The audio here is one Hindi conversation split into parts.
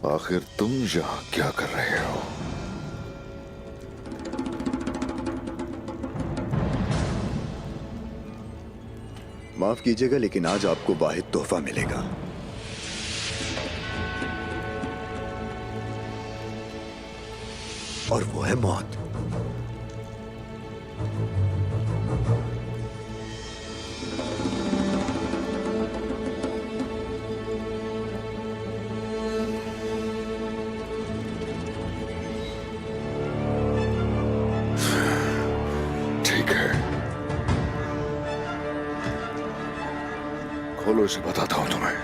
आखिर तुम यहाँ क्या कर रहे हो? माफ कीजिएगा, लेकिन आज आपको वाहिद तोहफा मिलेगा। और वो है मौत। ठीक है, खोलो इसे, बताता हूं तुम्हें।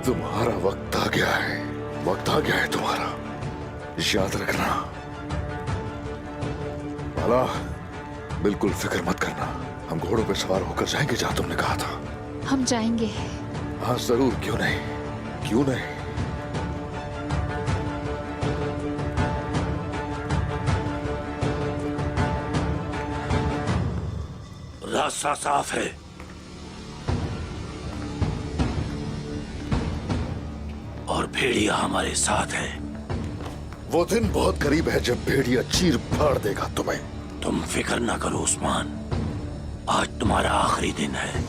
तुम्हारा वक्त आ गया है, वक्त आ गया है तुम्हारा, याद रखना। भला बिल्कुल फिक्र मत करना, हम घोड़ों पर सवार होकर जाएंगे जहां तुमने कहा था। हम जाएंगे। हाँ जरूर, क्यों नहीं, क्यों नहीं। रास्ता साफ है। और भेड़िया हमारे साथ है। वो दिन बहुत करीब है जब भेड़िया चीर फाड़ देगा तुम्हें। तुम फिक्र ना करो उस्मान, आज तुम्हारा आखिरी दिन है।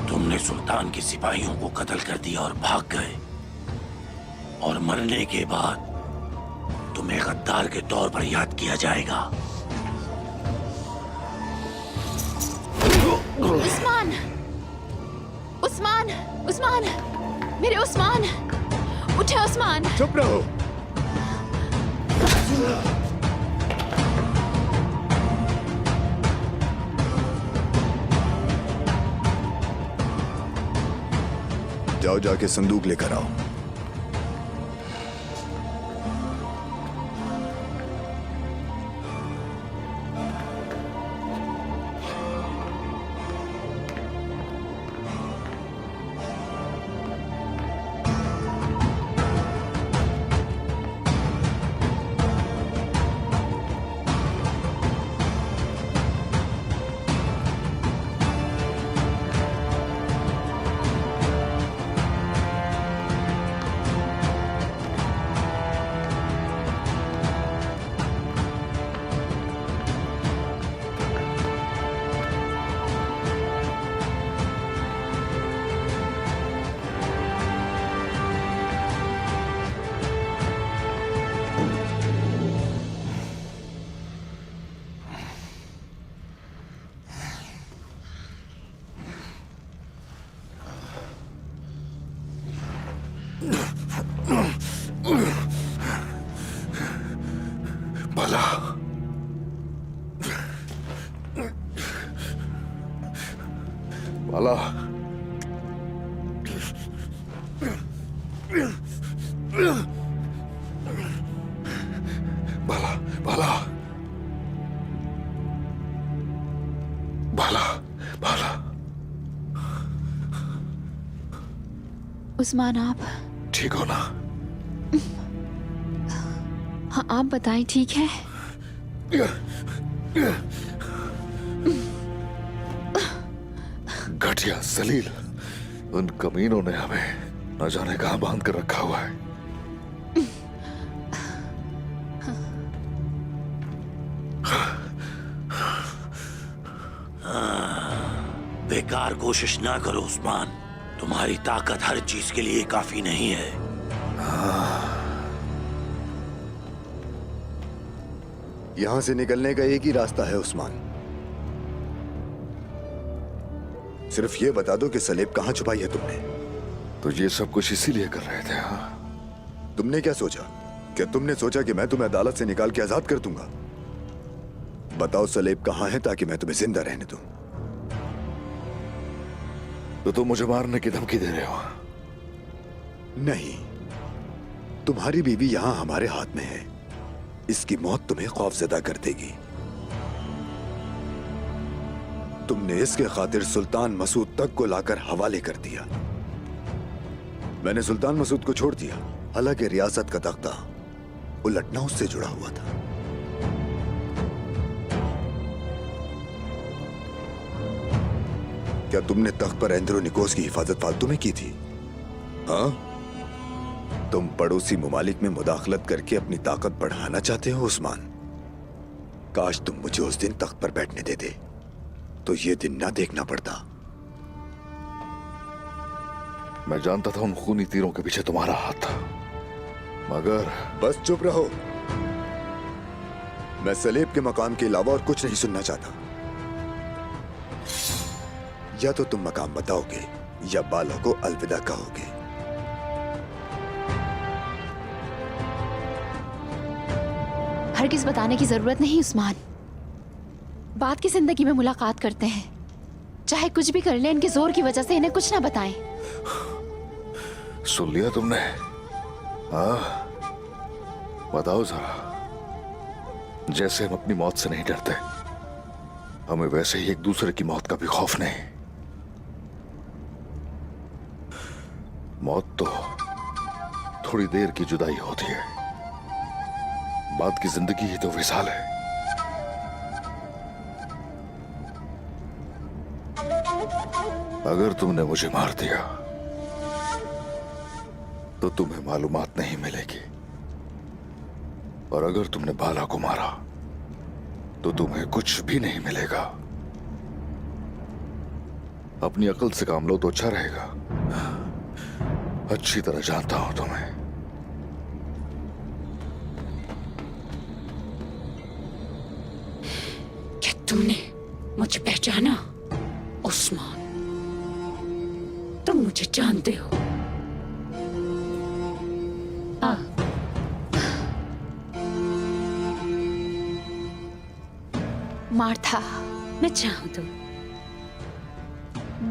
तुमने सुल्तान के सिपाहियों को कत्ल कर दिया और भाग गए, और मरने के बाद तुम्हें गद्दार के तौर पर याद किया जाएगा। उस्मान, उस्मान, उस्मान, मेरे उस्मान, उठे उस्मान। चुप रहो। जाओ, जाके संदूक लेकर आओ। भला भला भला भला भला भला। उस्मान, आप ठीक हो ना? हाँ, आप बताएं, ठीक है? घटिया जलील, उन कमीनों ने हमें न जाने कहां बांध कर रखा हुआ है। बेकार कोशिश ना करो उस्मान, तुम्हारी ताकत हर चीज के लिए काफी नहीं है। यहां से निकलने का एक ही रास्ता है उस्मान। सिर्फ ये बता दो कि सलेब कहां छुपाई है तुमने। तो ये सब कुछ इसीलिए कर रहे थे? हाँ, तुमने क्या सोचा? क्या तुमने सोचा कि मैं तुम्हें अदालत से निकाल के आजाद कर दूंगा? बताओ सलेब कहां है ताकि मैं तुम्हें जिंदा रहने दूं। तो तुम मुझे मारने की धमकी दे रहे हो? नहीं, तुम्हारी बीवी यहां हमारे हाथ में है। इसकी मौत तुम्हें खौफजदा कर देगी। तुमने इसके खातिर सुल्तान मसूद तक को लाकर हवाले कर दिया। मैंने सुल्तान मसूद को छोड़ दिया, हालांकि रियासत का तख्ता उलटना उससे जुड़ा हुआ था। क्या तुमने तख्त पर एंद्रोनिकोस की हिफाजत फालतू में की थी? हाँ, तुम पड़ोसी मुमालिक में मुदाखलत करके अपनी ताकत बढ़ाना चाहते हो उस्मान। काश तुम मुझे उस दिन तख्त पर बैठने देते तो ये दिन ना देखना पड़ता। मैं जानता था उन खूनी तीरों के पीछे तुम्हारा हाथ था, मगर बस चुप रहो। मैं सलेब के मकाम के अलावा और कुछ नहीं सुनना चाहता। या तो तुम मकाम बताओगे या बाला को अलविदा कहोगे। हरगिज बताने की जरूरत नहीं उस्मान। बाद की जिंदगी में मुलाकात करते हैं। चाहे कुछ भी कर ले, इनके जोर की वजह से इन्हें कुछ ना बताएं। सुन लिया तुमने? हाँ, बताओ जरा। जैसे हम अपनी मौत से नहीं डरते, हमें वैसे ही एक दूसरे की मौत का भी खौफ नहीं। मौत तो थोड़ी देर की जुदाई होती है, बाद की जिंदगी ही तो विशाल है। अगर तुमने मुझे मार दिया तो तुम्हें मालूमात नहीं मिलेगी, और अगर तुमने बाला को मारा तो तुम्हें कुछ भी नहीं मिलेगा। अपनी अकल से काम लो तो अच्छा रहेगा। अच्छी तरह जानता हूं तुम्हें। क्या तुमने मुझे पहचाना उस्मान? तुम मुझे जानते हो। मार्था, मैं चाहूं तो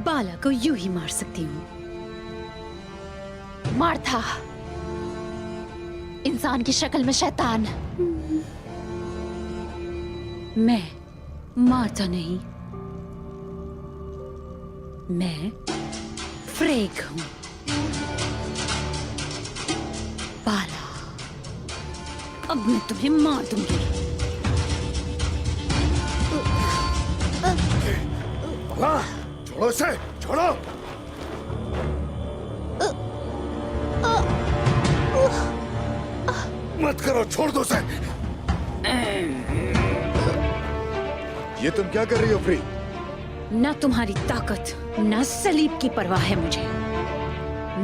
बाला को यूं ही मार सकती हूँ। मार्था, इंसान की शक्ल में शैतान। मैं मारता नहीं, मैं फ्रेग हूं। बाला, अब मैं तुम्हें मार दूंगी। छोड़ो इसे, छोड़ो। मत करो, छोड़ दो उसे। ये तुम क्या कर रही हो फ्री? ना तुम्हारी ताकत ना सलीब की परवाह है मुझे।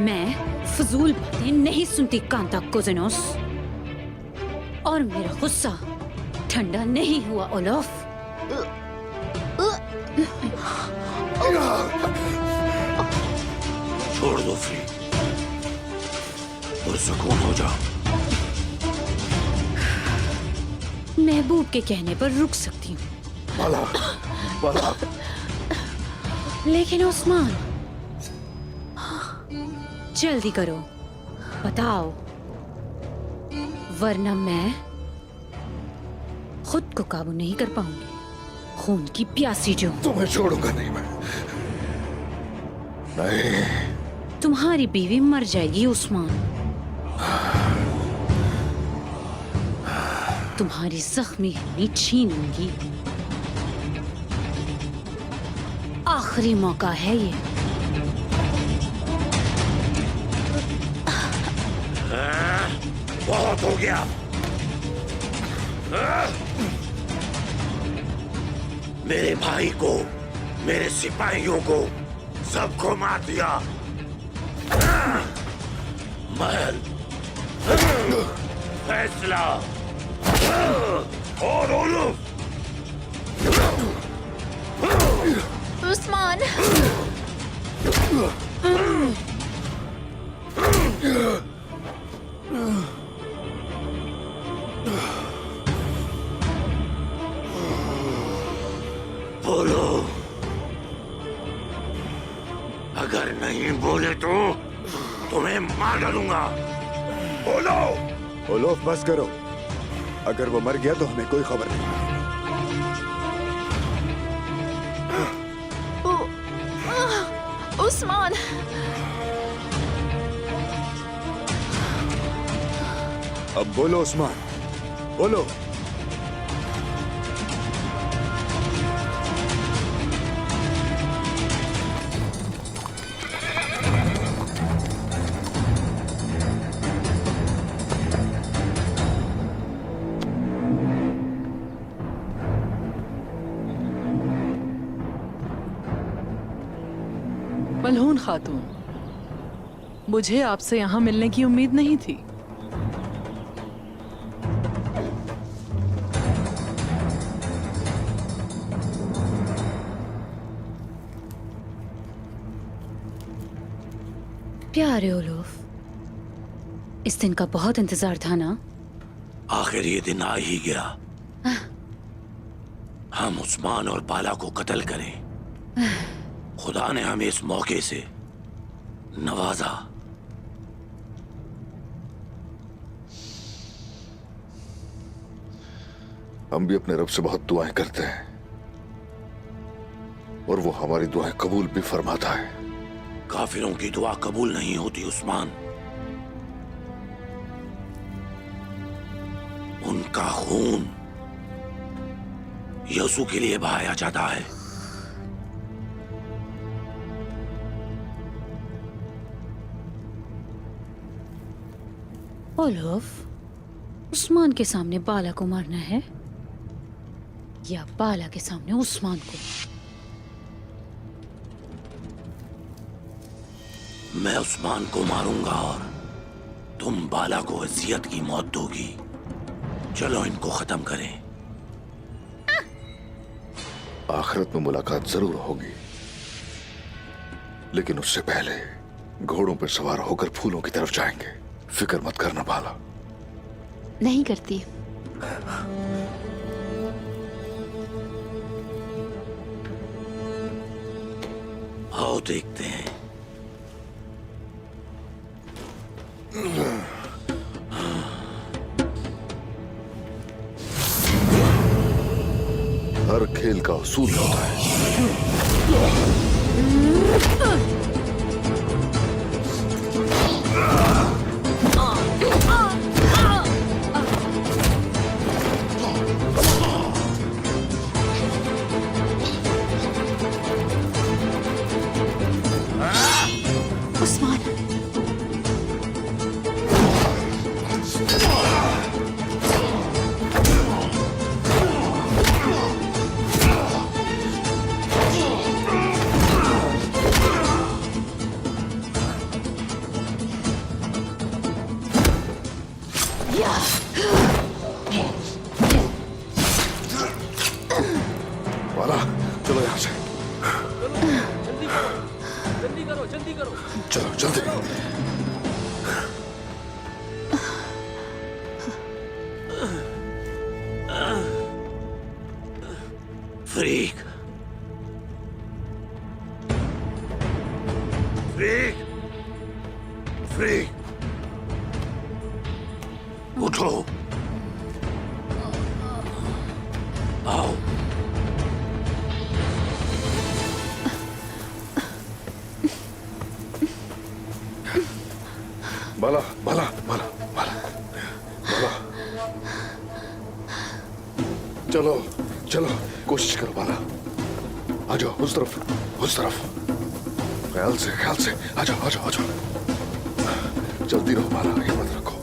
मैं फजूल बातें नहीं सुनती कांता कोज़ेनोस। और मेरा गुस्सा ठंडा नहीं हुआ ओलोफ। छोड़ दो फ्री, पुरसुकून हो जाओ। महबूब के कहने पर रुक सकती हूँ, बाला, बाला। लेकिन उस्मान, जल्दी करो, बताओ, वरना मैं खुद को काबू नहीं कर पाऊंगी। खून की प्यासी जो तुम्हें छोड़ूंगा नहीं मैं, नहीं। तुम्हारी बीवी मर जाएगी उस्मान। तुम्हारी जख्मी हड्डी छीनूंगी। आखिरी मौका है ये। बहुत हो गया। मेरे भाई को, मेरे सिपाहियों को, सबको मार दिया। महल, फैसला और उलूफ। उस्मान, बोलो, अगर नहीं बोले तो तुम्हें मार डालूंगा। बोलो। ओलोफ, बस करो। अगर वो मर गया तो हमें कोई खबर नहीं। उस्मान। अब बोलो उस्मान, बोलो। मलहून खातून, मुझे आपसे यहाँ मिलने की उम्मीद नहीं थी। प्यारे ओलोफ, इस दिन का बहुत इंतजार था ना? आखिर ये दिन आ ही गया। हम उस्मान और बाला को कत्ल करें। खुदा ने हमें इस मौके से नवाजा। हम भी अपने रब से बहुत दुआएं करते हैं और वो हमारी दुआएं कबूल भी फरमाता है। काफिरों की दुआ कबूल नहीं होती उस्मान। उनका खून यसू के लिए बहाया जाता है। ओलोफ, उस्मान के सामने बाला को मारना है या बाला के सामने उस्मान को? मैं उस्मान को मारूंगा और तुम बाला को अजियत की मौत दोगी। चलो इनको खत्म करें। आखिरत में मुलाकात जरूर होगी, लेकिन उससे पहले घोड़ों पर सवार होकर फूलों की तरफ जाएंगे। फिक्र मत करना बाला। नहीं करती। आओ देखते हैं। हर खेल का उसूल होता है। उस्मान, बाला चलो यहां से। चलो जल्दी। फ्रीक, फ्रीक, फ्रीक, उठो। आओ। बाला बाला बाला बाला बाला, चलो चलो कोशिश करो बाला। आ जाओ उस तरफ, उस तरफ। ख्याल से आ जाओ आ जाओ आ जाओ। जल्दी रहो बाला, हिम्मत रखो।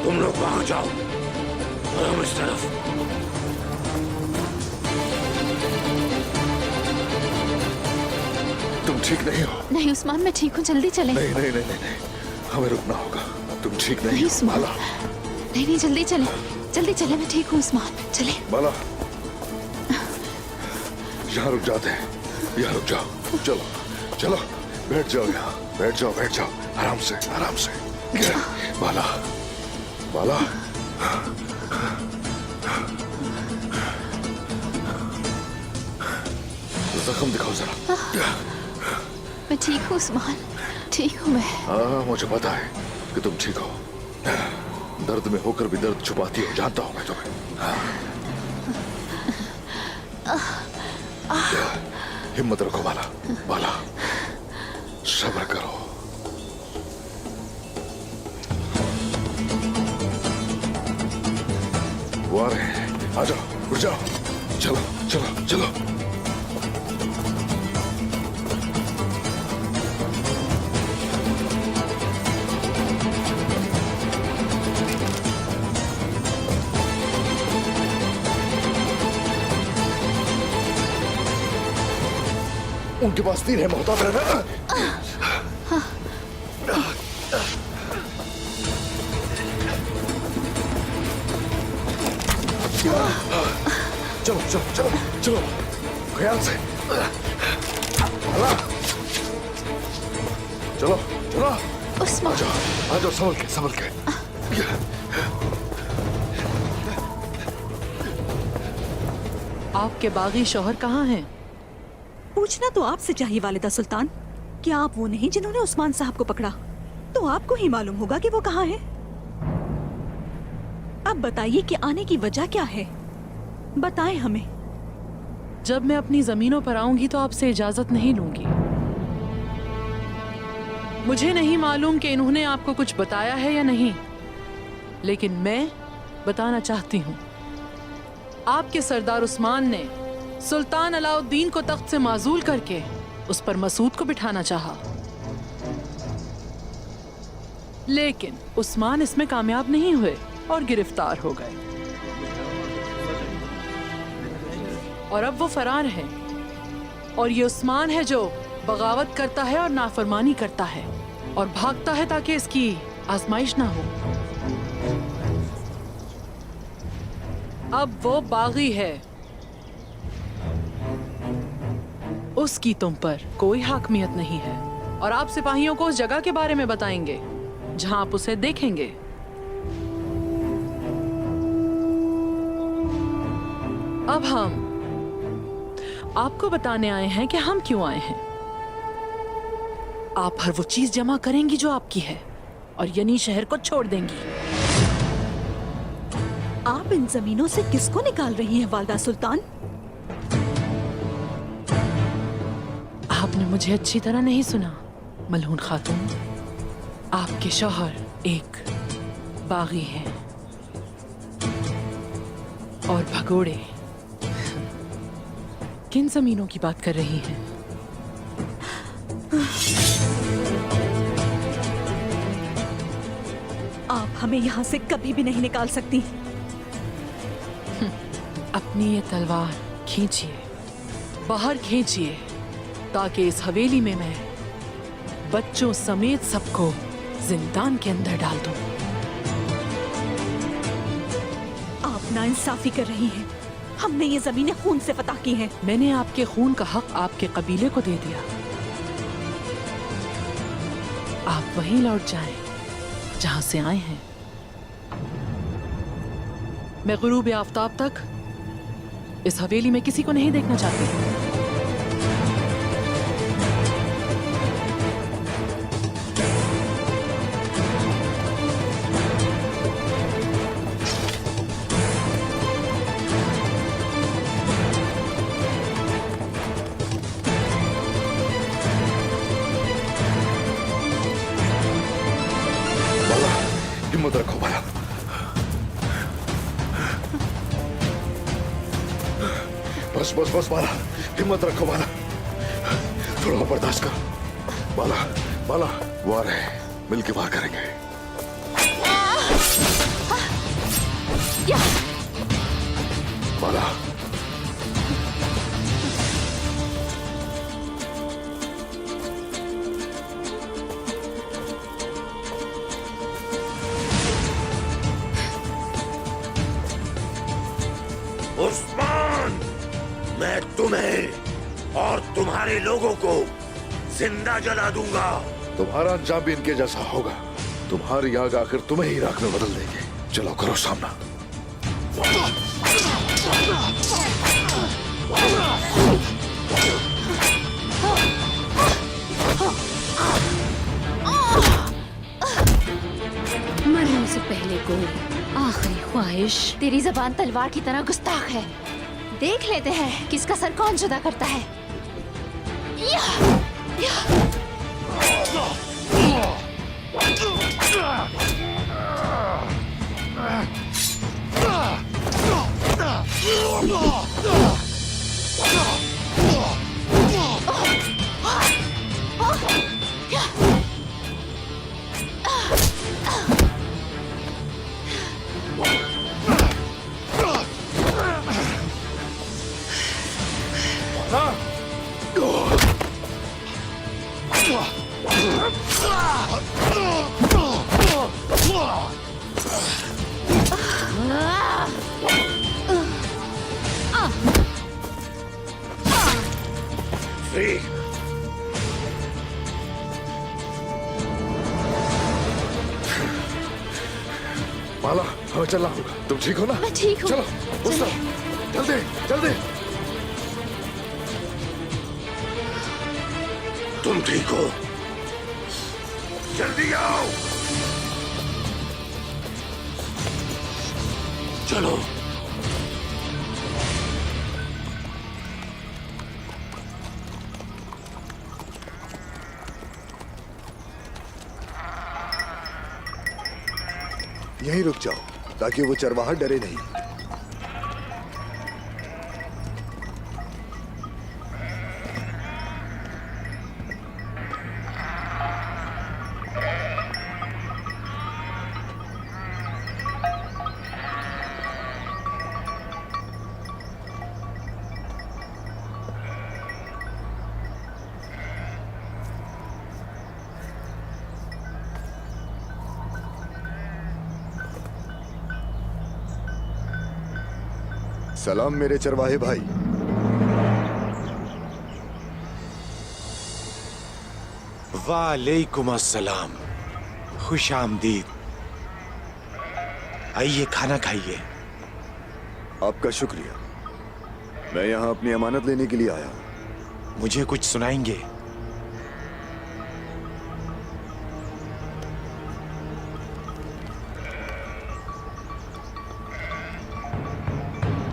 तुम लोग वहां जाओ और हम इस तरफ। तुम ठीक नहीं हो? नहीं उस्मान, मैं ठीक हूँ। जल्दी चलें। नहीं नहीं नहीं नहीं, हमें रुकना होगा। तुम ठीक नहीं नहीं हो उस्मान, बाला। नहीं जल्दी चलें, जल्दी चलें। मैं ठीक हूँ उस्मान, चलें। बाला यहाँ रुक जाते हैं, यहाँ रुक जाओ। चलो चलो बैठ जाओ यहाँ, बैठ जाओ आराम से आराम से। बाला बाला, जख्म दिखाओ जरा। मैं ठीक हूँ उस्मान, ठीक हूँ मैं। हाँ, मुझे पता है कि तुम ठीक हो। दर्द में होकर भी दर्द छुपाती हो, जानता हूँ मैं तुम्हें। हिम्मत रखो बाला, बाला, सब्र करो। वो आ रहे हैं, आ जाओ, उठ जाओ, चलो चलो चलो। उनके पास तीर है, मोहतात रहना। चलो चलो चलो चलो, ख्याल से। चलो चलो, उस्मान, आ जाओ, आ जाओ, संभल के, संभल के। आपके बागी शौहर कहाँ हैं? पूछना तो आपसे चाहिए वालिदा सुल्तान। क्या आप वो नहीं जिन्होंने उस्मान साहब को पकड़ा? तो आपको ही मालूम होगा कि वो कहाँ है। अब बताइए कि आने की वजह क्या है, बताएं हमें। जब मैं अपनी जमीनों पर आऊंगी तो आपसे इजाजत नहीं लूंगी। मुझे नहीं मालूम कि इन्होंने आपको कुछ बताया है या नहीं, लेकिन मैं बताना चाहती हूँ। आपके सरदार उस्मान ने सुल्तान अलाउद्दीन को तख्त से माजूल करके उस पर मसूद को बिठाना चाहा, लेकिन उस्मान इसमें कामयाब नहीं हुए और गिरफ्तार हो गए। और अब वो फरार है, और ये उस्मान है जो बगावत करता है और नाफरमानी करता है और भागता है ताकि इसकी आजमाइश ना हो। अब वो बागी है, उसकी तुम पर कोई हाकमियत नहीं है, और आप सिपाहियों को उस जगह के बारे में बताएंगे जहां आप उसे देखेंगे। अब हम आपको बताने आए हैं कि हम क्यों आए हैं। आप हर वो चीज जमा करेंगी जो आपकी है और यनी शहर को छोड़ देंगी। आप इन जमीनों से किसको निकाल रही हैं वालिदा सुल्तान? आपने मुझे अच्छी तरह नहीं सुना मलहून खातून। आपके शौहर एक बागी हैं और भगोड़े। किन जमीनों की बात कर रही हैं? आप हमें यहाँ से कभी भी नहीं निकाल सकती। अपनी ये तलवार खींचिए, बाहर खींचिए, ताकि इस हवेली में मैं बच्चों समेत सबको जिंदान के अंदर डाल दूं। आप नाइंसाफी कर रही हैं। हमने ये जमीनें खून से फतह की हैं। मैंने आपके खून का हक आपके कबीले को दे दिया। आप वहीं लौट जाएं जहां से आए हैं। मैं गुरूब आफताब तक इस हवेली में किसी को नहीं देखना चाहती। हिम्मत रखो बाला, बस बस बस बाला, हिम्मत रखो बाला, थोड़ा बर्दाश्त करो। बाला बाला, वो आ रहे हैं, मिलके वार करेंगे। बाला, उस्मान, मैं तुम्हें और तुम्हारे लोगों को जिंदा जला दूंगा। तुम्हारा अंजाम भी इनके जैसा होगा। तुम्हारी आग आखिर तुम्हें ही राख में बदल देंगे। चलो करो सामना। पहले कोई आखिरी ख्वाहिश। तेरी जबान तलवार की तरह गुस्ताख है। देख लेते हैं किसका सर कौन जुदा करता है। या! या! माला, हमें चलना होगा। तुम ठीक हो ना? मैं ठीक हूँ। चलो उस तरफ, जल्दी जल्दी। तुम ठीक हो? जल्दी आओ। चलो। यहीं रुक जाओ ताकि वो चरवाहा डरे नहीं। सलाम मेरे चरवाहे भाई। वालेकुम अस्सलाम, खुश आमदीद। आइए खाना खाइए। आपका शुक्रिया। मैं यहाँ अपनी अमानत लेने के लिए आया हूँ। मुझे कुछ सुनाएंगे?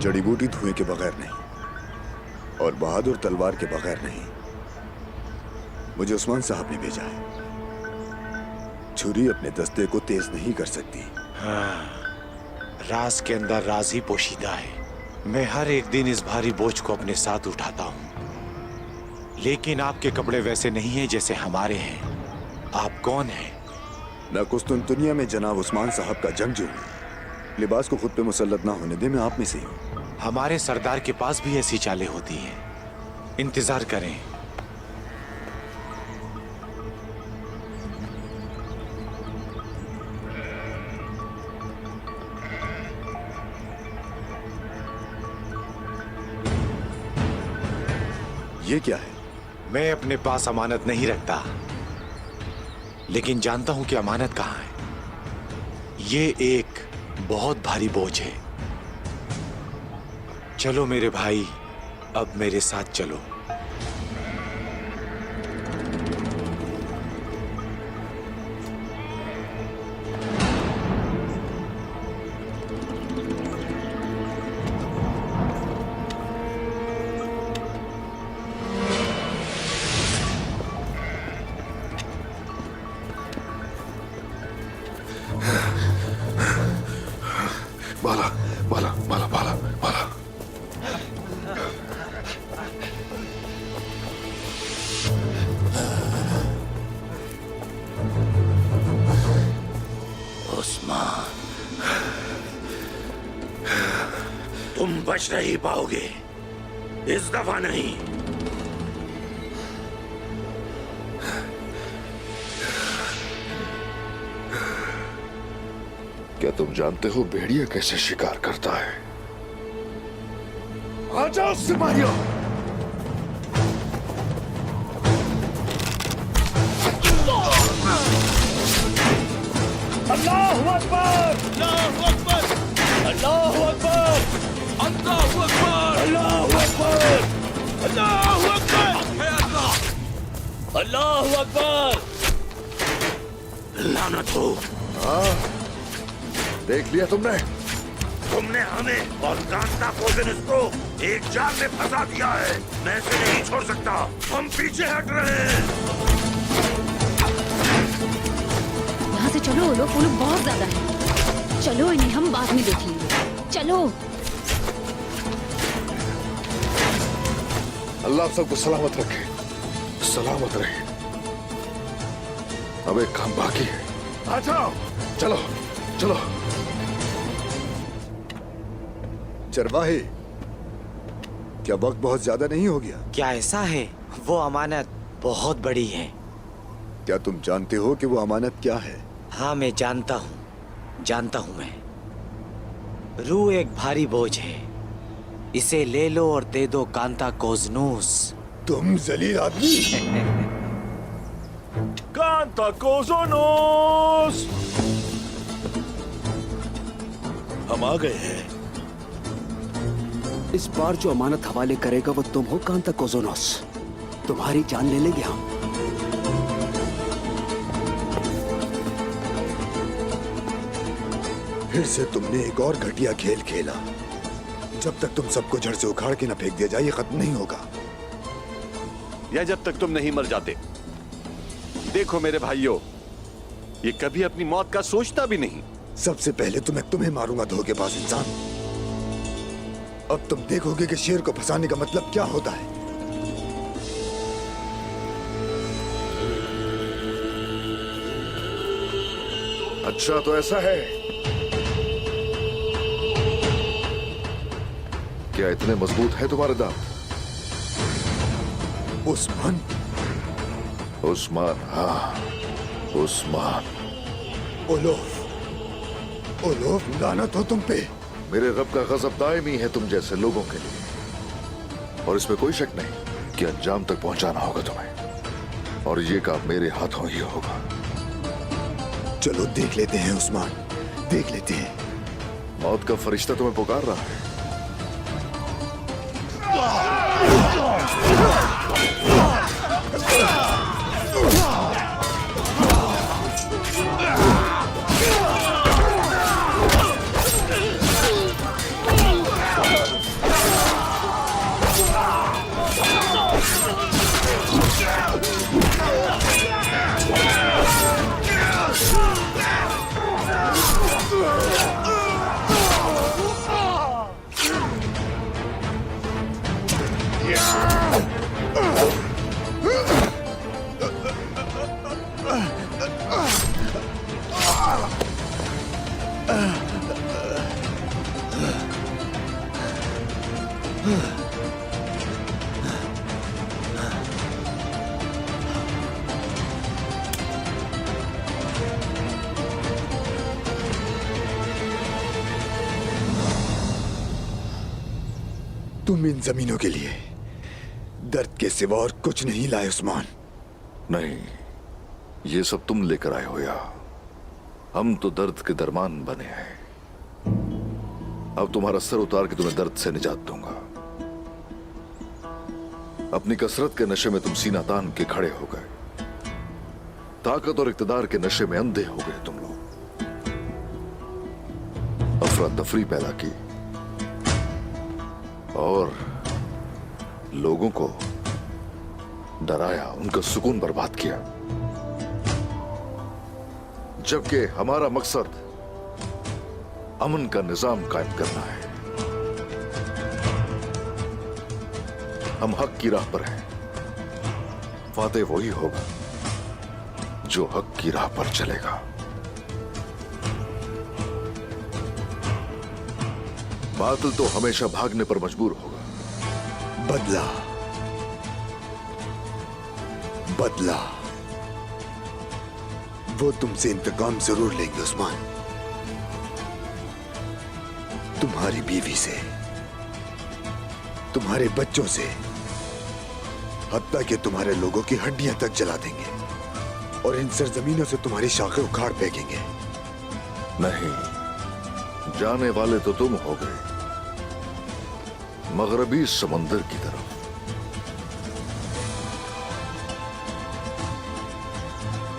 जड़ी बूटी धुएं के बगैर नहीं और बहादुर तलवार के बगैर नहीं। मुझे उस्मान साहब ने भेजा है। छुरी अपने दस्ते को तेज नहीं कर सकती। हाँ, राज के अंदर राज ही पोशीदा है। मैं हर एक दिन इस भारी बोझ को अपने साथ उठाता हूँ, लेकिन आपके कपड़े वैसे नहीं हैं जैसे हमारे हैं। आप कौन हैं? मैं कुस्तुनतुनिया में जनाब उस्मान साहब का जंगजू हूँ। लिबास को खुद पे मुसल्लत ना होने दे, मैं आप में से हूँ। हमारे सरदार के पास भी ऐसी चालें होती हैं। इंतजार करें। ये क्या है? मैं अपने पास अमानत नहीं रखता, लेकिन जानता हूं कि अमानत कहां है। ये एक बहुत भारी बोझ है। चलो मेरे भाई, अब मेरे साथ चलो। माला माला माला माला माला। उस्मान, तुम बच नहीं पाओगे, इस दफा नहीं। क्या तुम जानते हो भेड़िया कैसे शिकार करता है? आ जाओ सिपाहियों। अल्लाहु अकबर! अल्लाहु अकबर! अल्लाहु अकबर! अल्लाहु अकबर! अल्लाहु अकबर! अल्लाहु अकबर! अल्लाहु अकबर! लानत हो। देख लिया तुमने? तुमने हमें और कांता कोजिनस को एक जाल में फंसा दिया है। मैं इसे नहीं छोड़ सकता। हम पीछे हट रहे हैं। यहाँ से चलो, वो लोग बहुत ज्यादा है। चलो, इन्हें हम बाद में देख लेंगे। चलो। अल्लाह सबको सलामत रखे, सलामत रहे। अब एक काम बाकी है। आ जाओ, चलो चलो। चरवाहे, क्या वक्त बहुत ज्यादा नहीं हो गया? क्या ऐसा है? वो अमानत बहुत बड़ी है। क्या तुम जानते हो कि वो अमानत क्या है? हाँ, मैं जानता हूँ मैं। रूह एक भारी बोझ है। इसे ले लो और दे दो कांता कोजनूस। तुम जलील आदमी। कांता कोजनूस, हम आ गए हैं। इस बार जो अमानत हवाले करेगा वो तुम हो कांता कोजोनोस। तुम्हारी जान ले लेंगे हम। फिर से तुमने एक और घटिया खेल खेला। जब तक तुम सबको जड़ से उखाड़ के न फेंक दिया जाए ये खत्म नहीं होगा। या जब तक तुम नहीं मर जाते। देखो मेरे भाइयों, ये कभी अपनी मौत का सोचता भी नहीं। सबसे पहले तो मैं तुम्हें मारूंगा, धोखेबाज इंसान। अब तुम देखोगे कि शेर को फंसाने का मतलब क्या होता है। अच्छा तो ऐसा है, क्या इतने मजबूत है तुम्हारे दांत? उस्मान, उस्मान, हाँ उस्मान। ओलोफ, लानत हो तुम पे। मेरे रब का गजब दायमी है तुम जैसे लोगों के लिए, और इसमें कोई शक नहीं कि अंजाम तक पहुंचाना होगा तुम्हें, और ये काम मेरे हाथों ही होगा। चलो देख लेते हैं उस्मान, देख लेते हैं। मौत का फरिश्ता तुम्हें पुकार रहा है। तुम इन जमीनों के लिए दर्द के सिवा और कुछ नहीं लाए उस्मान। नहीं, ये सब तुम लेकर आए हो। या हम तो दर्द के दरमान बने हैं। अब तुम्हारा सर उतार के तुम्हें दर्द से निजात दूंगा। अपनी कसरत के नशे में तुम सीना तान के खड़े हो गए। ताकत और इक्तदार के नशे में अंधे हो गए तुम लोग। अफरा तफरी पैदा की और लोगों को डराया, उनका सुकून बर्बाद किया, जबकि हमारा मकसद अमन का निजाम कायम करना है। हम हक की राह पर हैं। फातेह वही होगा जो हक की राह पर चलेगा। बातिल तो हमेशा भागने पर मजबूर होगा। बदला, बदला, वो तुमसे इंतकाम जरूर लेंगे उस्मान। तुम्हारी बीवी से, तुम्हारे बच्चों से, हत्ता कि तुम्हारे लोगों की हड्डियां तक जला देंगे और इन सरजमीनों से तुम्हारी शाखें उखाड़ फेंकेंगे। नहीं, जाने वाले तो तुम हो गए मगरबी समंदर की तरफ।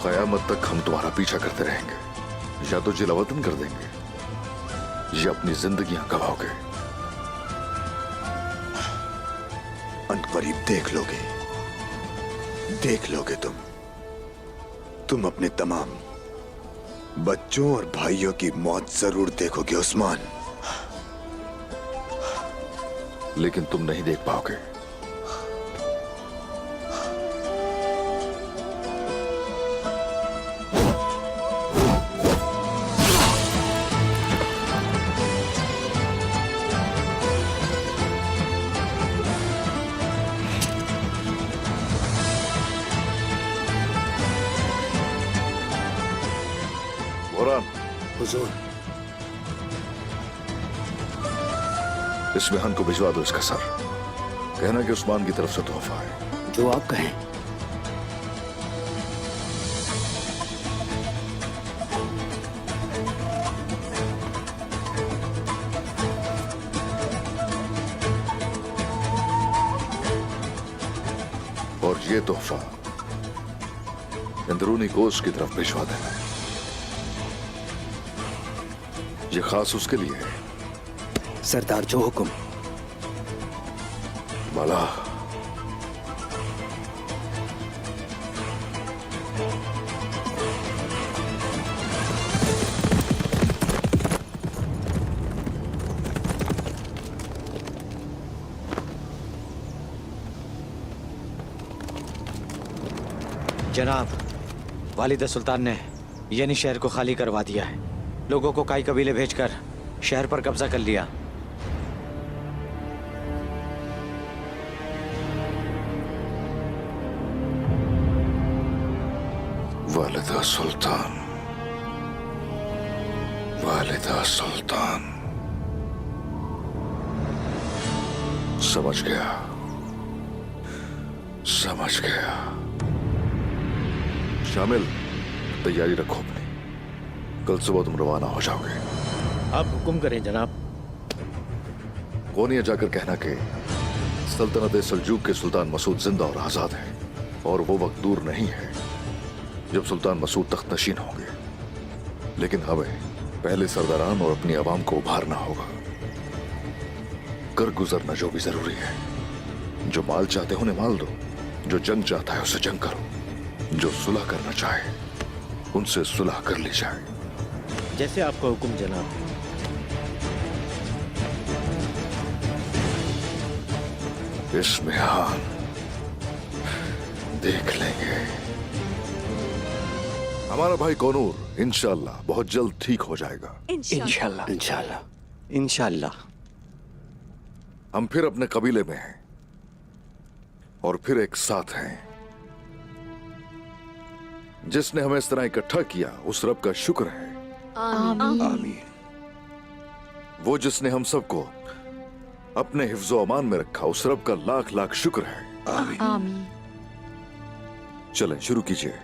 कयामत तक हम तुम्हारा पीछा करते रहेंगे, या तो जिलावतन कर देंगे ये अपनी जिंदगियां गवाओगे। अनकरीब देख लोगे तुम अपने तमाम बच्चों और भाइयों की मौत जरूर देखोगे उस्मान। लेकिन तुम नहीं देख पाओगे। हुजूर, इस मेहन को भिजवा दो इसका सर। कहना कि उस्मान की तरफ से तोहफा है। जो आप कहें। और ये तोहफा अंदरूनी कोष की तरफ भिजवा देना। ये खास उसके लिए है। सरदार, जो हुक्म। बाला, जनाब, वालिद सुल्तान ने यानी शहर को खाली करवा दिया है। लोगों को काई कबीले भेजकर शहर पर कब्जा कर लिया। वालिदा सुल्तान, वालिदा सुल्तान। समझ गया, समझ गया। शामिल, तैयारी रखो अपनी। कल सुबह तुम रवाना हो जाओगे। आप हुक्म करें जनाब। कोनिया जाकर कहना कि सल्तनत सल्जूक के सुल्तान मसूद जिंदा और आजाद हैं, और वो वक्त दूर नहीं है जब सुल्तान मसूद तख्त नशीन होंगे। लेकिन हमें पहले सरदारान और अपनी आवाम को उभारना होगा। कर गुजरना जो भी जरूरी है। जो माल चाहते हो उन्हें माल दो, जो जंग चाहता है उससे जंग करो, जो सुलह करना चाहे उनसे सुलह कर ली जाए। जैसे आपका हुक्म जनाब। इसमें हाँ देख लेंगे। हमारा भाई कोनूर इंशाल्लाह बहुत जल्द ठीक हो जाएगा। इंशाल्लाह, इंशाल्लाह, इंशाल्लाह। हम फिर अपने कबीले में हैं और फिर एक साथ हैं। जिसने हमें इस तरह इकट्ठा किया उस रब का शुक्र है। आमीन। वो जिसने हम सबको अपने हिफ्ज़ो अमान में रखा उस रब का लाख लाख शुक्र है। आमीन। चलें शुरू कीजिए।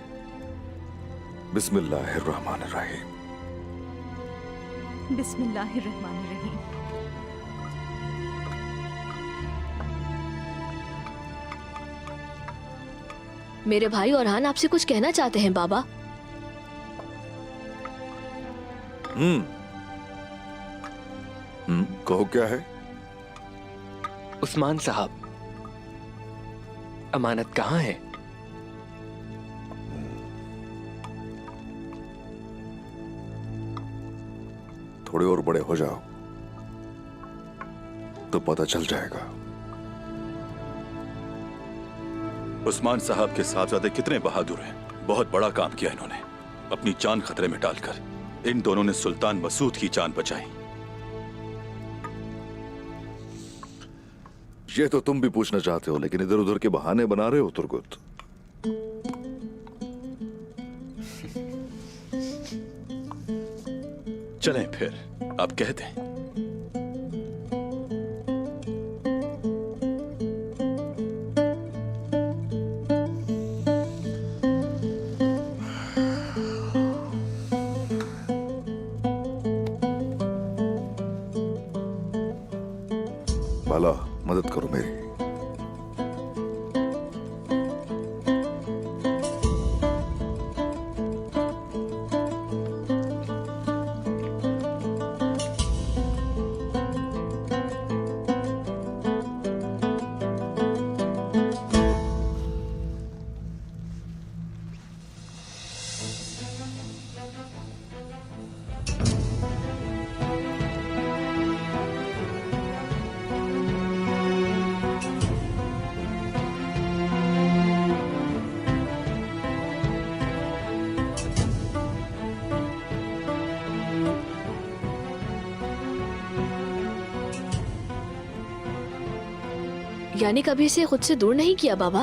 बिस्मिल्लाहिर्रहमानिर्रहीम। बिस्मिल्लाहिर्रहमानिर्रहीम। मेरे भाई औरहान आपसे कुछ कहना चाहते हैं बाबा। कहो क्या है? उस्मान साहब, अमानत कहाँ है? थोड़े और बड़े हो जाओ तो पता चल जाएगा। उस्मान साहब के साहबजादे कितने बहादुर हैं। बहुत बड़ा काम किया इन्होंने। अपनी जान खतरे में डालकर इन दोनों ने सुल्तान मसूद की जान बचाई। ये तो तुम भी पूछना चाहते हो, लेकिन इधर उधर के बहाने बना रहे हो तुर्गुत। चलें फिर, आप कह दें। बाला, मदद करो मेरी। यानी कभी इसे खुद से दूर नहीं किया बाबा?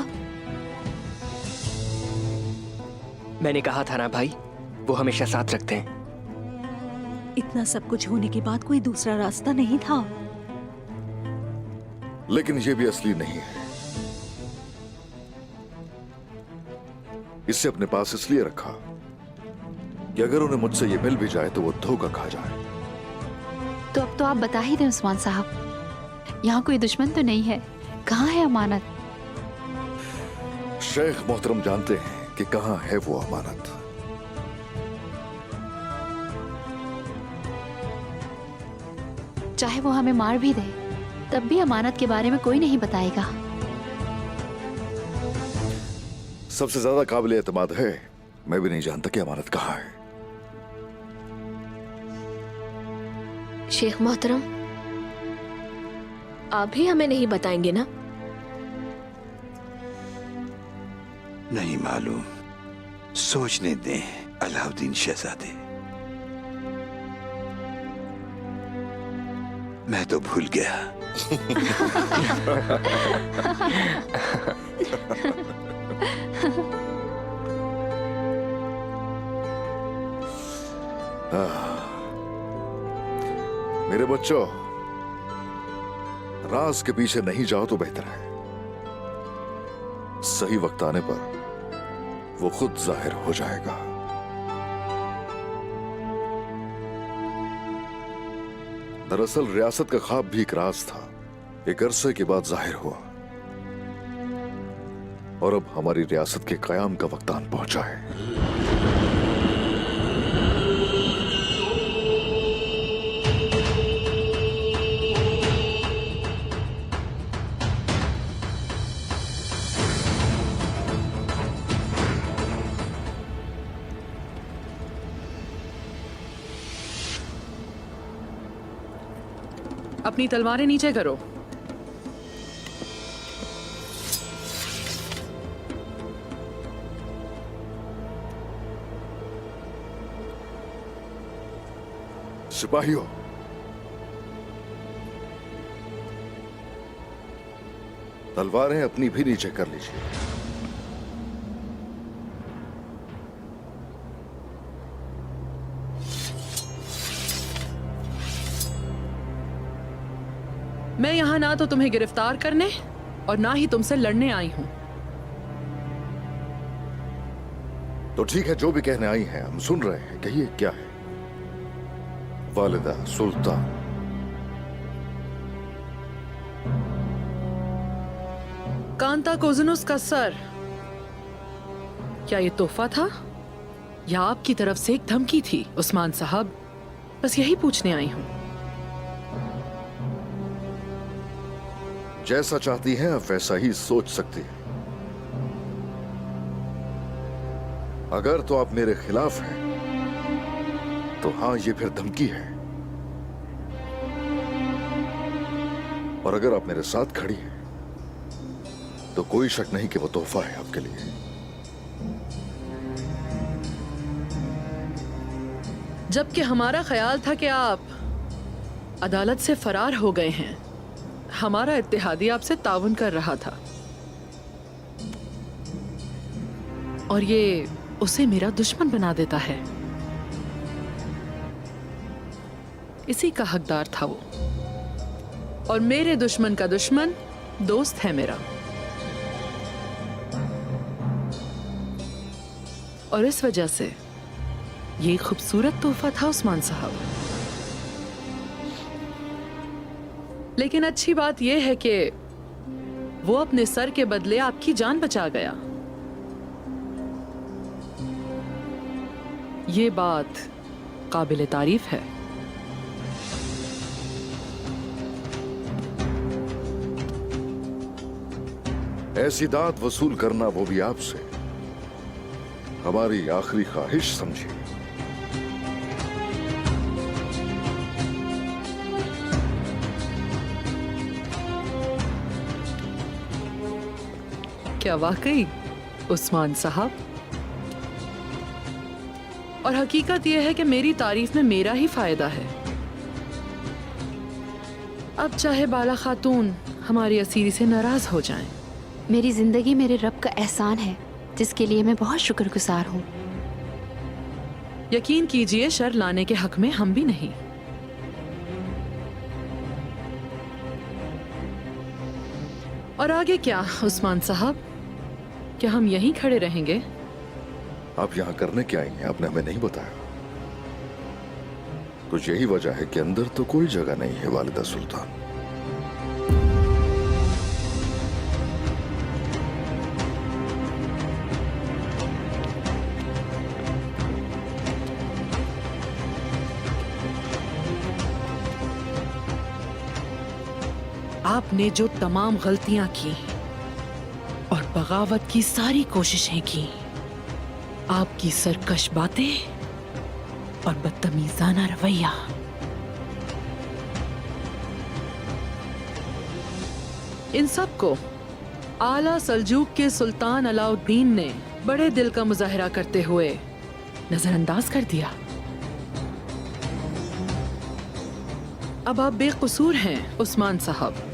मैंने कहा था ना भाई, वो हमेशा साथ रखते हैं। इतना सब कुछ होने के बाद कोई दूसरा रास्ता नहीं था। लेकिन ये भी असली नहीं है। इसे अपने पास इसलिए रखा कि अगर उन्हें मुझसे ये मिल भी जाए तो वो धोखा खा जाए। तो अब तो आप बता ही दें उस्मान साहब, यहाँ कोई दुश्मन तो नहीं है। कहाँ है अमानत? शेख मोहतरम जानते हैं कि कहाँ है वो अमानत। चाहे वो हमें मार भी दे, तब भी अमानत के बारे में कोई नहीं बताएगा। सबसे ज्यादा काबिल एतमाद है, मैं भी नहीं जानता कि अमानत कहाँ है। शेख मोहतरम, आप भी हमें नहीं बताएंगे ना? नहीं मालूम, सोचने दें अलाउद्दीन शहजादे। मैं तो भूल गया। मेरे बच्चों, राज के पीछे नहीं जाओ तो बेहतर है। सही वक्त आने पर वो खुद जाहिर हो जाएगा। दरअसल रियासत का ख्वाब भी एक राज था, एक अरसे के बाद जाहिर हुआ, और अब हमारी रियासत के कयाम का वक्त आन पहुंचा है। अपनी तलवारें नीचे करो। सिपाहियों, तलवारें अपनी भी नीचे कर लीजिए। मैं यहां ना तो तुम्हें गिरफ्तार करने और ना ही तुमसे लड़ने आई हूं। तो ठीक है, जो भी कहने आई हैं हम सुन रहे हैं। कहिए क्या है? वालिदा सुल्तान, कांता कोज़नुस का सर, क्या ये तोहफा था या आपकी तरफ से एक धमकी थी? उस्मान साहब, बस यही पूछने आई हूं। जैसा चाहती हैं आप वैसा ही सोच सकती हैं। अगर तो आप मेरे खिलाफ हैं तो हां, ये फिर धमकी है, और अगर आप मेरे साथ खड़ी हैं तो कोई शक नहीं कि वो तोहफा है आपके लिए। जबकि हमारा ख्याल था कि आप अदालत से फरार हो गए हैं। हमारा इत्तेहादी आपसे ताउन कर रहा था और ये उसे मेरा दुश्मन बना देता है। इसी का हकदार था वो, और मेरे दुश्मन का दुश्मन दोस्त है मेरा। और इस वजह से ये खूबसूरत तोहफा था उस्मान साहब। लेकिन अच्छी बात यह है कि वो अपने सर के बदले आपकी जान बचा गया। ये बात काबिल तारीफ है। ऐसी दाद वसूल करना, वो भी आपसे, हमारी आखिरी ख्वाहिश समझिए। क्या वाकई उस्मान साहब? और हकीकत यह है कि मेरी तारीफ में मेरा ही फायदा है। अब चाहे बाला खातून हमारी असीरी से नाराज हो जाएं। मेरी जिंदगी मेरे रब का एहसान है जिसके लिए मैं बहुत शुक्रगुजार हूँ। यकीन कीजिए, शर लाने के हक में हम भी नहीं। और आगे क्या उस्मान साहब? क्या हम यहीं खड़े रहेंगे? आप यहाँ करने क्या आई हैं? आपने हमें नहीं बताया। तो यही वजह है कि अंदर तो कोई जगह नहीं है वालिदा सुल्तान। आपने जो तमाम गलतियां की और बगावत की सारी कोशिशें की, आपकी सरकश बातें और बदतमीजाना रवैया, इन सब को आला सल्जूक के सुल्तान अलाउद्दीन ने बड़े दिल का मुजाहिरा करते हुए नजरअंदाज कर दिया। अब आप बेकसूर हैं उस्मान साहब।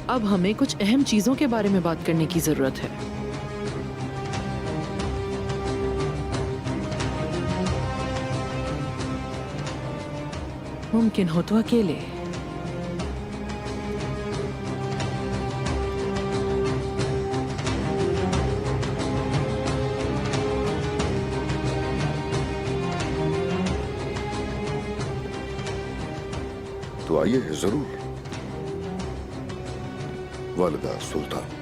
अब हमें कुछ अहम चीजों के बारे में बात करने की जरूरत है। मुमकिन हो तो अकेले। तो आइए जरूर वालिदा सुल्तान।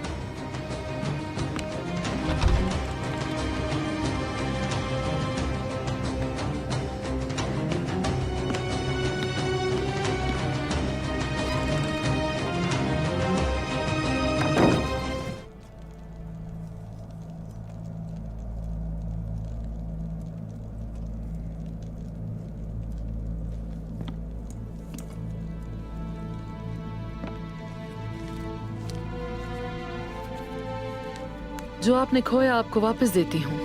जो आपने खोया आपको वापस देती हूँ।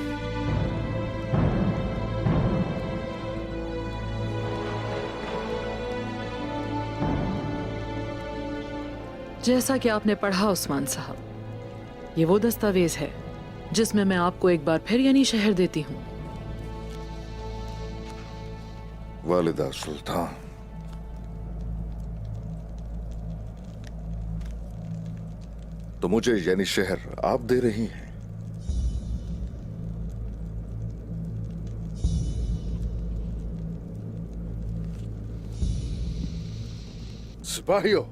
जैसा कि आपने पढ़ा उस्मान साहब, ये वो दस्तावेज है जिसमें मैं आपको एक बार फिर यानी शहर देती हूँ। वालिदा सुल्तान, तो मुझे यानी शहर आप दे रही हैं। सिपाहियों,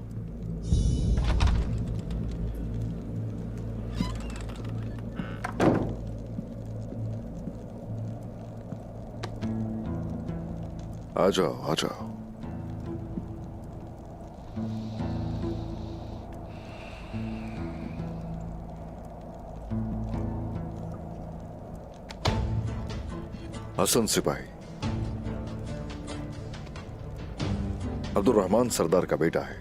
आ जाओ आ जाओ। हसन सिपाही अब्दुर्रहमान सरदार का बेटा है।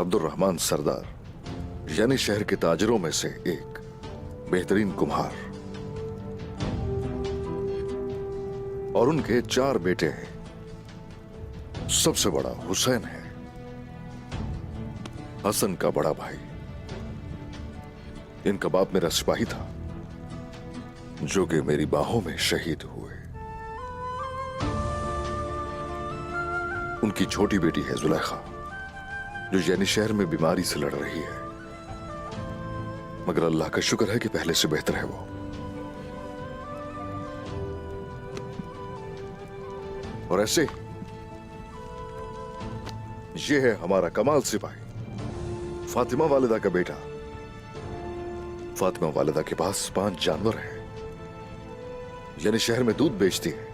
अब्दुर्रहमान सरदार यानी शहर के ताजिरों में से एक बेहतरीन कुम्हार, और उनके 4 बेटे हैं। सबसे बड़ा हुसैन है, हसन का बड़ा भाई। इनका बाप मेरा सिपाही था जो कि मेरी बाहों में शहीद हुए। उनकी छोटी बेटी है जुलेखा, जो यानी शहर में बीमारी से लड़ रही है, मगर अल्लाह का शुक्र है कि पहले से बेहतर है वो। और ऐसे ये है हमारा कमाल सिपाही फातिमा वालिदा का बेटा। फातिमा वालिदा के पास 5 जानवर हैं, यानी शहर में दूध बेचती है,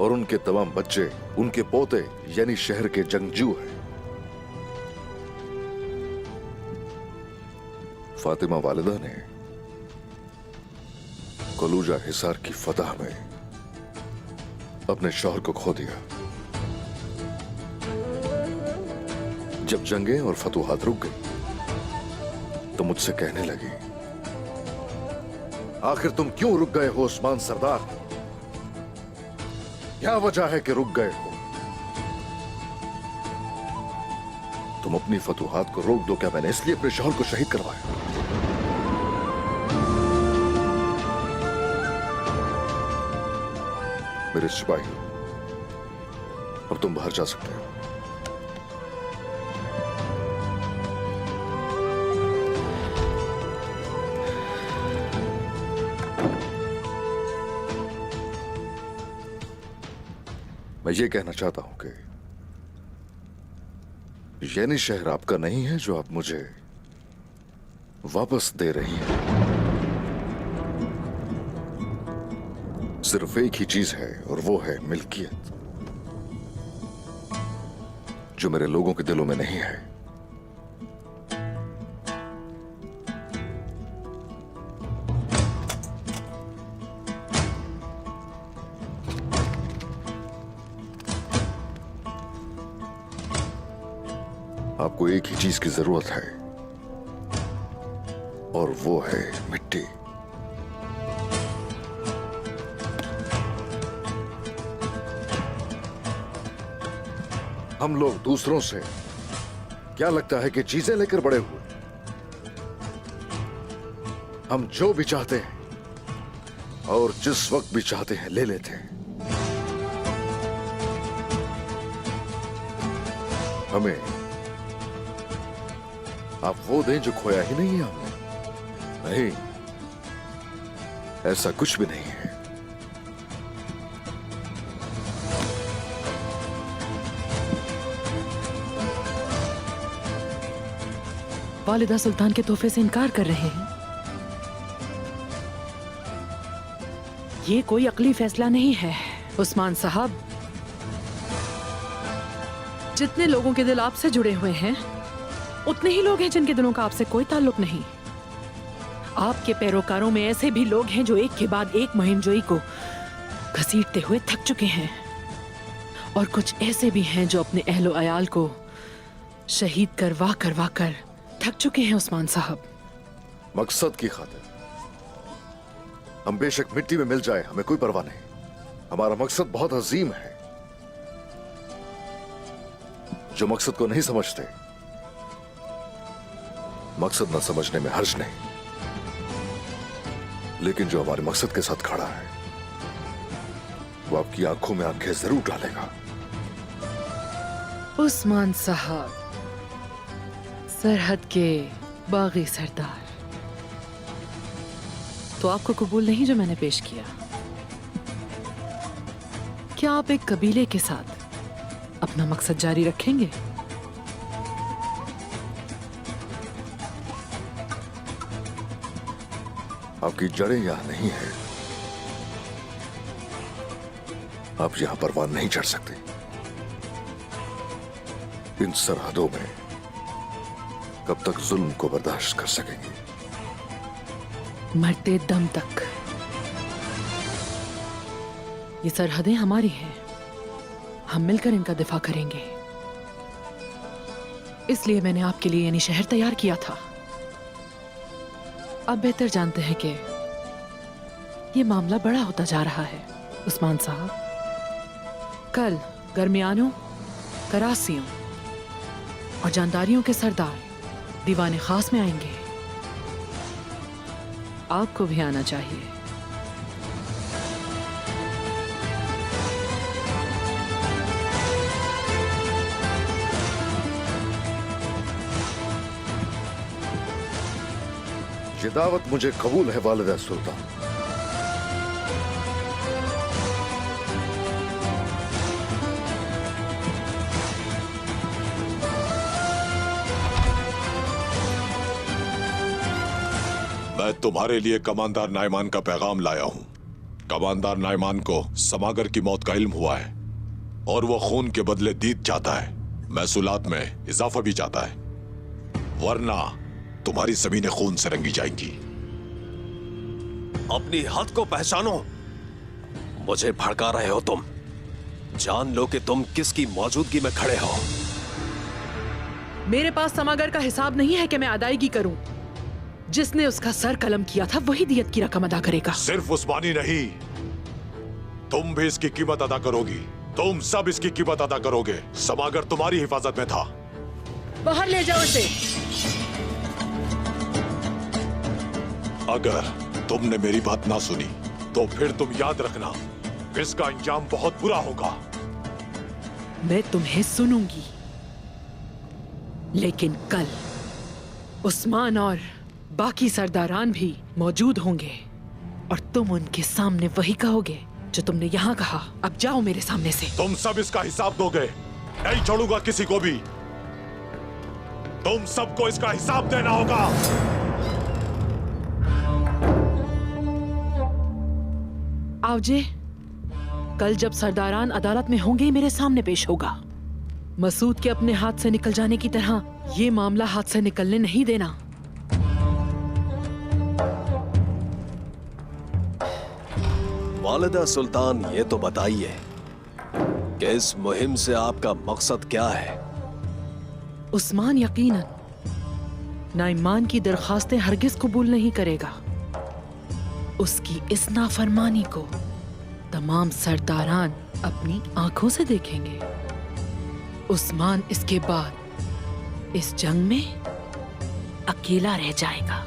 और उनके तमाम बच्चे उनके पोते यानी शहर के जंगजू हैं। फातिमा वालिदा ने कलूजा हिसार की फतह में अपने शौहर को खो दिया। जब जंगें और फतूहात रुक गई तो तो मुझसे कहने लगी, आखिर तुम क्यों रुक गए हो उस्मान सरदार? क्या वजह है कि रुक गए हो? तुम अपनी फतूहात को रोक दो। क्या मैंने इसलिए अपने शौहर को शहीद करवाया? मेरे सिपाही, अब तुम बाहर जा सकते हो। मैं ये कहना चाहता हूं कि यानी शहर आपका नहीं है जो आप मुझे वापस दे रही हैं। सिर्फ एक ही चीज है और वो है मिल्कियत, जो मेरे लोगों के दिलों में नहीं है। आपको एक ही चीज की जरूरत है और वो है मिट्टी। हम लोग दूसरों से क्या लगता है कि चीजें लेकर बड़े हुए। हम जो भी चाहते हैं और जिस वक्त भी चाहते हैं ले लेते हैं। हमें आप वो दें जो खोया ही नहीं है हमने। नहीं, ऐसा कुछ भी नहीं है। वालिदा सुल्तान के तोहफे से इनकार कर रहे हैं। ये कोई अकली फैसला नहीं है उस्मान साहब। जितने लोगों के दिल आपसे जुड़े हुए हैं उतने ही लोग हैं जिनके दिलों का आपसे कोई ताल्लुक नहीं। आपके पैरोकारों में ऐसे भी लोग हैं जो एक के बाद एक मुहिमजोई को घसीटते हुए थक चुके हैं, और कुछ ऐसे भी हैं जो अपने अहलो अयाल को शहीद करवा कर थक चुके हैं उस्मान साहब। मकसद की खातिर हम बेशक मिट्टी में मिल जाए, हमें कोई परवाह नहीं। हमारा मकसद बहुत अजीम है। जो मकसद को नहीं समझते, मकसद न समझने में हर्ज नहीं, लेकिन जो हमारे मकसद के साथ खड़ा है वो आपकी आंखों में आंखें जरूर डालेगा। उस्मान साहब, सरहद के बागी सरदार, तो आपको कबूल नहीं जो मैंने पेश किया? क्या आप एक कबीले के साथ अपना मकसद जारी रखेंगे? आपकी जड़ें यहां नहीं है, आप यहां परवान नहीं चढ़ सकते। इन सरहदों में कब तक जुल्म को बर्दाश्त कर सकेंगे? मरते दम तक। ये सरहदें हमारी हैं, हम मिलकर इनका दिफा करेंगे। इसलिए मैंने आपके लिए यानी शहर तैयार किया था। अब बेहतर जानते हैं कि ये मामला बड़ा होता जा रहा है उस्मान साहब। कल गर्मियानों, करासियों और जानदारियों के सरदार दीवाने खास में आएंगे। आपको भी आना चाहिए। ये दावत मुझे कबूल है वालिदा सुल्तान। मैं तुम्हारे लिए कमांडर नाइमान का पैगाम लाया हूं। कमांडर नाइमान को समागर की मौत का इल्म हुआ है और वो खून के बदले दीद चाहता है, महसूलात में इजाफा भी चाहता है, वरना तुम्हारी जमीनें खून से रंगी जाएंगी। अपनी हद को पहचानो। मुझे भड़का रहे हो तुम। जान लो कि तुम किसकी मौजूदगी में खड़े हो। मेरे पास समागर का हिसाब नहीं है कि मैं अदायगी करूं। जिसने उसका सर कलम किया था वही दियत की रकम अदा करेगा। सिर्फ उस्मान ही नहीं, तुम भी इसकी कीमत अदा करोगी। तुम सब इसकी कीमत अदा करोगे। समागर तुम्हारी हिफाजत में था। बाहर ले जाओ इसे। अगर तुमने मेरी बात ना सुनी तो फिर तुम याद रखना, इसका अंजाम बहुत बुरा होगा। मैं तुम्हें सुनूंगी, लेकिन कल उस्मान और बाकी सरदारान भी मौजूद होंगे और तुम उनके सामने वही कहोगे जो तुमने यहाँ कहा। अब जाओ मेरे सामने से। तुम सब इसका हिसाब दोगे, नहीं छोड़ूंगा किसी को भी। तुम सबको इसका हिसाब देना होगा। आवजे, कल जब सरदारान अदालत में होंगे मेरे सामने पेश होगा। मसूद के अपने हाथ से निकल जाने की तरह ये मामला हाथ से निकलने नहीं देना। वालिदा सुल्तान, ये तो बताइए कि इस मुहिम से आपका मकसद क्या है? उस्मान यकीनन नाइमान की दरखास्तें हरगिज कबूल नहीं करेगा। उसकी इस नाफरमानी को तमाम सरदारान अपनी आंखों से देखेंगे। उस्मान इसके बाद इस जंग में अकेला रह जाएगा।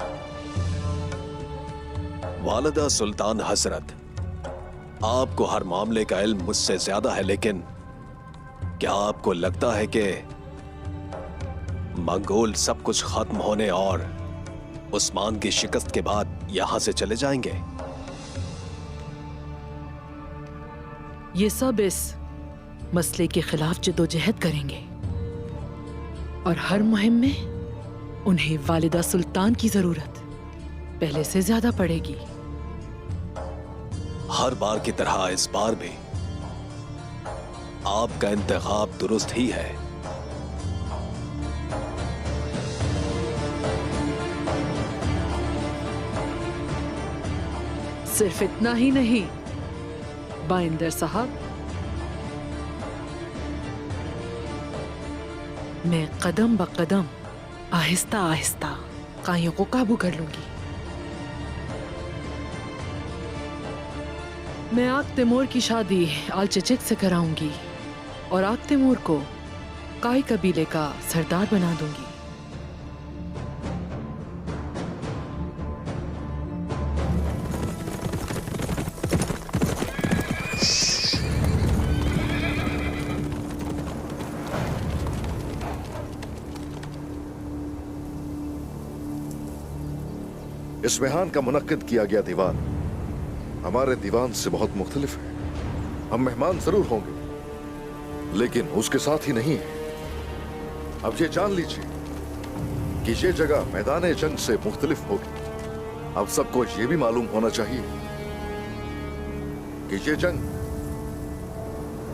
वालिदा सुल्तान हजरत, आपको हर मामले का इल्म मुझसे ज्यादा है, लेकिन क्या आपको लगता है कि मंगोल सब कुछ खत्म होने और उस्मान की शिकस्त के बाद यहां से चले जाएंगे? ये सब इस मसले के खिलाफ जद्दोजहद करेंगे और हर मुहिम में उन्हें वालिदा सुल्तान की जरूरत पहले से ज्यादा पड़ेगी। हर बार की तरह इस बार भी आपका इंतखाब दुरुस्त ही है। सिर्फ इतना ही नहीं बाइंदर साहब, मैं कदम ब कदम आहिस्ता आहिस्ता कायों को काबू कर लूंगी। मैं आग तैमूर की शादी आल चचक से कराऊंगी और आग तैमूर को काय कबीले का सरदार बना दूंगी। इस मेहमान का मुनक्किद किया गया दीवान हमारे दीवान से बहुत मुख्तलिफ है। हम मेहमान जरूर होंगे, लेकिन उसके साथ ही नहीं है। अब ये जान लीजिए कि ये जगह मैदान जंग से मुख्तलिफ होगी। अब सबको ये भी मालूम होना चाहिए कि ये जंग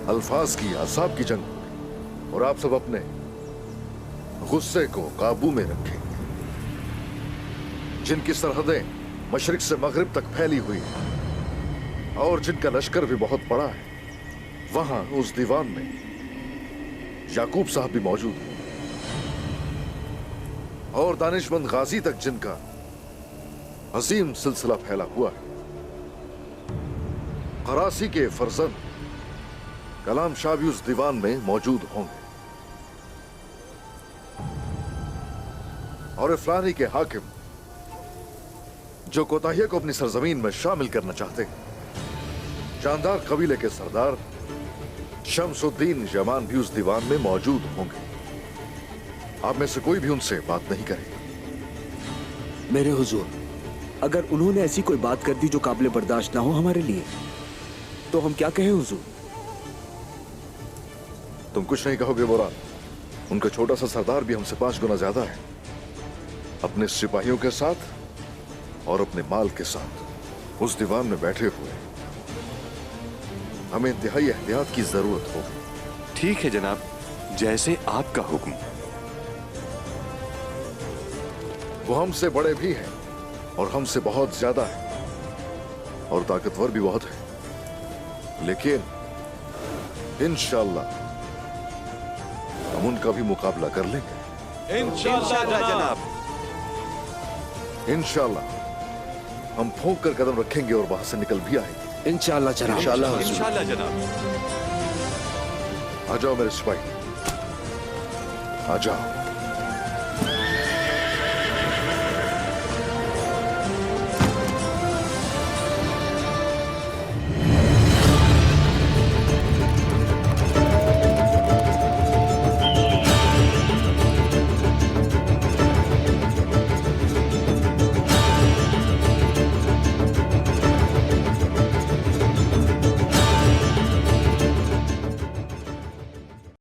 अल्फाज की, अज़ाब की जंग होगी और आप सब अपने गुस्से को काबू में रखें। जिनकी सरहदें मशरिक से मगरिब तक फैली हुई है और जिनका लश्कर भी बहुत बड़ा है, वहां उस दीवान में याकूब साहब भी मौजूद हैं और दानिशमंद गाजी तक जिनका अजीम सिलसिला फैला हुआ है। करासी के फरजंद कलाम शाह भी उस दीवान में मौजूद होंगे और इफ्लानी के हाकिम जो कोताहिया को अपनी सरजमीन में शामिल करना चाहते हैं, जानदार कबीले के सरदार शमसुद्दीन जमान भी उस दीवान में मौजूद होंगे। आप में से कोई भी उनसे बात नहीं करेगा। मेरे हुजूर, अगर उन्होंने ऐसी कोई बात कर दी जो काबिल बर्दाश्त ना हो हमारे लिए, तो हम क्या कहें हुजूर? तुम कुछ नहीं कहोगे बोरान। उनका छोटा सा सरदार भी हमसे 5 गुना ज्यादा है, अपने सिपाहियों के साथ और अपने माल के साथ उस दीवान में बैठे हुए। हमें इंतहाई एहतियात की जरूरत होगी। ठीक है जनाब, जैसे आपका हुक्म। वो हमसे बड़े भी हैं और हमसे बहुत ज्यादा है और ताकतवर भी बहुत है, लेकिन इंशाअल्लाह हम उनका भी मुकाबला कर लेंगे। इंशाअल्लाह जनाब। इंशाल्लाह हम फूंक कर कदम रखेंगे और वहां से निकल भी आएंगे। इंशाल्लाह जनाब। इंशाल्लाह जनाब। आ जाओ मेरे सिपाही, आ जाओ।